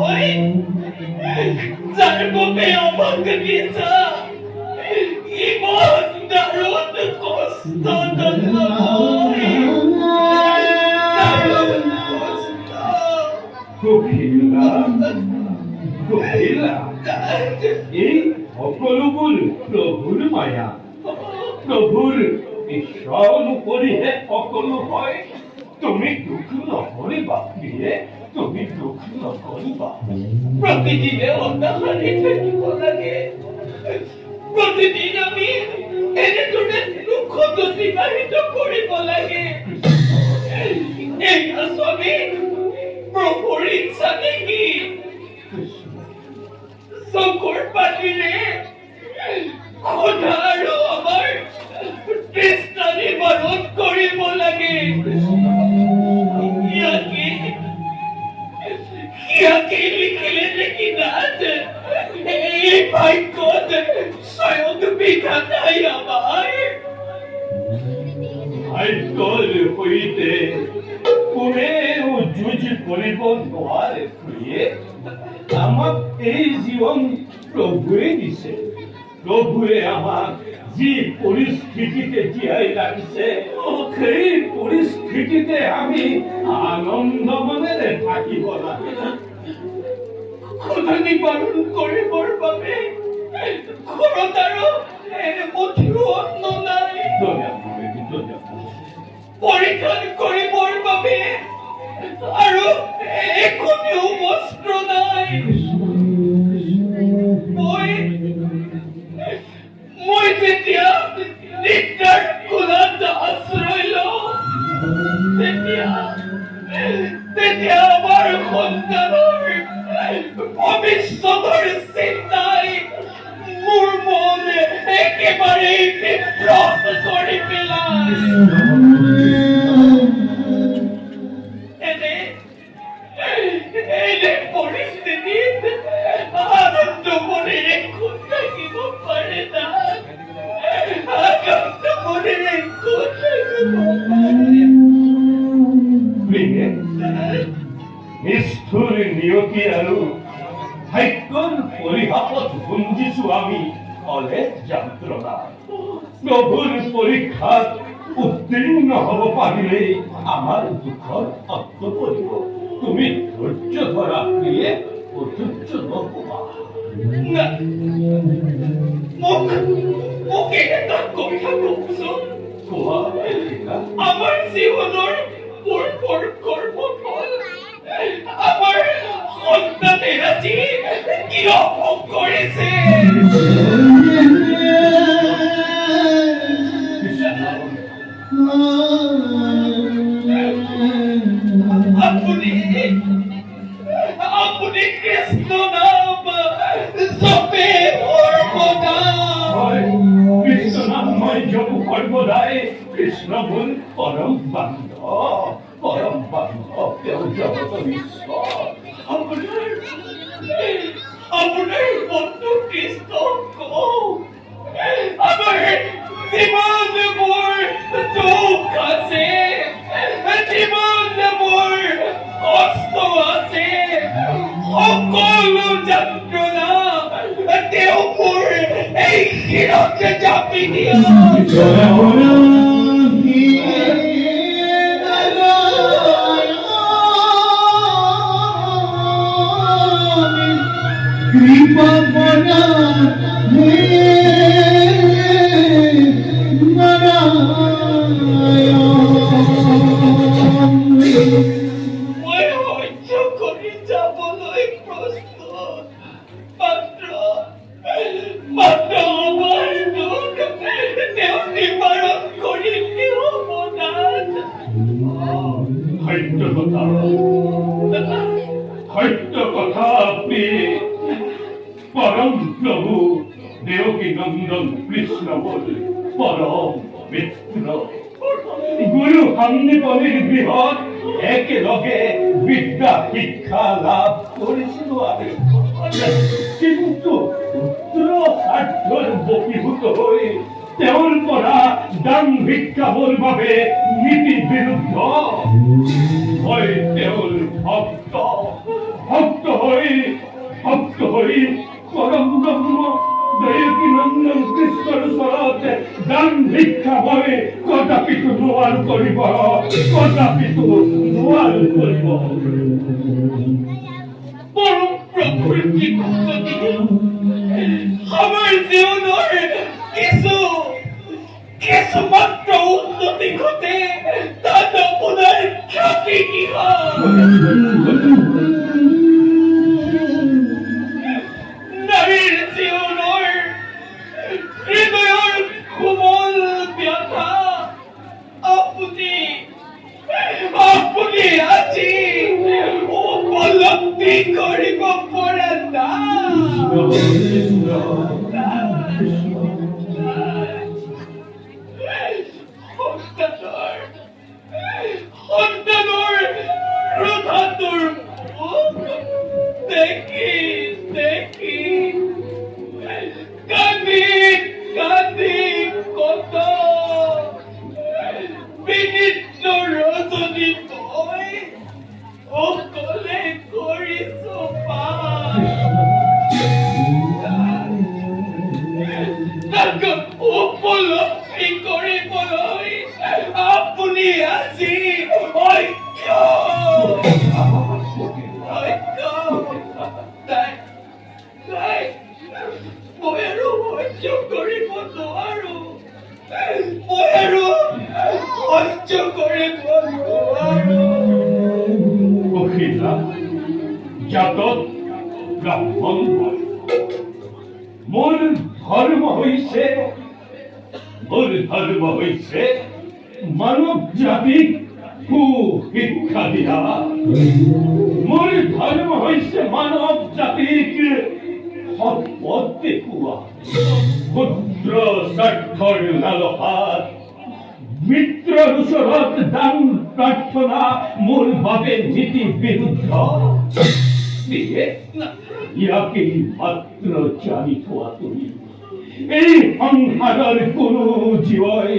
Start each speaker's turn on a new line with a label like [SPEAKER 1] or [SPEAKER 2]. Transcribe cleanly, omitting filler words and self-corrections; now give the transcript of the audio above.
[SPEAKER 1] মই যাৰ বাবে আমাক দিছা ইমান দাৰুণ কষ্ট
[SPEAKER 2] এই সকলোবোৰ প্ৰভুৰ মায়া প্ৰভুৰ ঈশ্বৰৰ উপৰিহে সকলো হয় তুমি দুখ নকৰিবা প্ৰিয়ে তুমি দুখ নকৰিবা
[SPEAKER 1] প্ৰতিদিনে অনাহাৰী থাকিব লাগে প্ৰতিদিন আমি এনেদৰে দুখত অতিবাহিত কৰিব লাগে এয়া স্বামী প্ৰভুৰ ইচ্ছা নেকি চকুৰ পানীৰে খোদা আৰু আমাৰ তৃষ্ণা নিবাৰণ কৰিব লাগে ইয়াকে লিখিলে নেকি নাথ এই ভাগ্যত স্বয়ং বিধাতাই আমাৰ
[SPEAKER 2] ভাগ্যৰ সৈতে কোনেও যুঁজ কৰিব নোৱাৰে প্ৰিয়ে আমাক এই জীৱন প্ৰভুৱে দিছে প্ৰভুৱে আমাক যি পৰিস্থিতিতে জীয়াই ৰাখিছে সেই পৰিস্থিতিতে আমি আনন্দ মনেৰে থাকিব লাগে
[SPEAKER 1] খোদা নিবাৰণ কৰিবৰ বাবে ঘৰত আৰু এমুঠিও অন্ন নাই পৰিধান কৰিবৰ বাবে আৰু একোটিও বস্ত্ৰ নাই মই যেতিয়া নিদ্ৰাৰ কোলাত আশ্ৰয় লওঁ তেতিয়া আমাৰ সন্তানৰ ভৱিষ্যতৰ চিন্তাই মোৰ মন একেবাৰে বিভ্ৰত কৰি পেলায় এনে পৰিস্থিতিত আনন্দ মনেৰে খোজ থাকিব পাৰে না আনন্দ মনেৰে খোজ থাকিব
[SPEAKER 2] পাৰে নিষ্ঠুৰ নিয়তি আৰু ভাগ্যৰ পৰিহাসত ভুঞ্জিছো আমি অলেখ যন্ত্ৰণা প্ৰভুৰ পৰীক্ষাত উত্তীৰ্ণ হ'ব পাৰিলেই আমাৰ দুখৰ অন্ত পৰিব তুমি ধৈৰ্য ধৰা প্ৰিয়ে অধৈৰ্য নকবা
[SPEAKER 1] মোক এটা কথা কওকচোন
[SPEAKER 2] কোৱা
[SPEAKER 1] আমাৰ জীৱনৰ কৰ্মফল আমাৰ সন্তানে আজি কিয় ভোগ কৰিছে আপুনি কৃষ্ণ নাম জপে সৰ্বদা
[SPEAKER 2] কৃষ্ণ নাম মই জপো সৰ্বদাই কৃষ্ণ মোৰ পৰম বান্ধৱ তেওঁ জগতৰ ঈশ্বৰ
[SPEAKER 1] আপোনাৰ বন্ধু কৃষ্ণ কওক আমাৰ জীৱনবোৰ দুখ আছে জীৱনবোৰ কষ্ট আছে সকলো যন্ত্ৰণা তেওঁ মোৰ এই শিৰত জাপি দিয়ক
[SPEAKER 3] কৃপা বনা
[SPEAKER 1] মই সহ্য কৰি যাবলৈ প্ৰস্তুত মাত্ৰ আমাৰ দুখ তেওঁ নিবাৰণ কৰিলে হ'ব নাথ
[SPEAKER 2] সত্য কথা প্ৰিয়ে পৰম প্ৰভু দেৱকী নন্দন কৃষ্ণ পৰম মিত্ৰ গুৰু সন্নিপনিৰ গৃহত একেলগে বিদ্যা শিক্ষা লাভ কৰিছিলো আমি কিন্তু পুত্ৰ স্বাৰ্থৰ বশীভূত হৈ তেওঁৰ পৰা দান ভিক্ষাবৰ বাবে নীতি বিৰুদ্ধ মই তেওঁৰ ভক্ত হৈ হৈ পৰম ব্ৰহ্ম দয়কী নন্দন কৃষ্ণৰ ওচৰত দান ভিক্ষা মই কদাপিতো নোৱাৰো কৰিব, কদাপিতো নোৱাৰো কৰিব।
[SPEAKER 1] পৰম প্ৰভুৰ কৃপাত আমাৰ জীৱনৰ কিছু মাত্ৰ উন্নতি ঘটে, তাত আপোনাৰ খ্যাতি কিহৰ? নাৰীৰ জীৱনৰ হৃদয়ৰ কোমল ব্যথা আপুনি আজি উপলব্ধি কৰিব পৰা সন্তানৰ ক্ৰোধাতুৰ মুখ দেখি কান্দি কত বিনিদ্ৰ ৰজনী তই অকলে কৰিছো তাক উপলব্ধি কৰিবলৈ আপুনি আজি মই আৰু সহ্য কৰিব নোৱাৰো,
[SPEAKER 2] মহিলা জাতত ব্ৰাহ্মণ হয়। মোৰ ধৰ্ম হৈছে মানৱ জাতিক সুশিক্ষা দিয়া। মোৰ ধৰ্ম হৈছে মানৱ জাতিক সৎ পথ দেখুওৱা। ক্ষুদ্ৰ স্বাৰ্থৰ লালসাত মিত্ৰৰ ওচৰত দান প্ৰাৰ্থনা মোৰ বাবে নীতি বিৰুদ্ধ। ইয়াকেই মাত্ৰ জানি থোৱা তুমি এই সংসাৰৰ কোনো জীৱই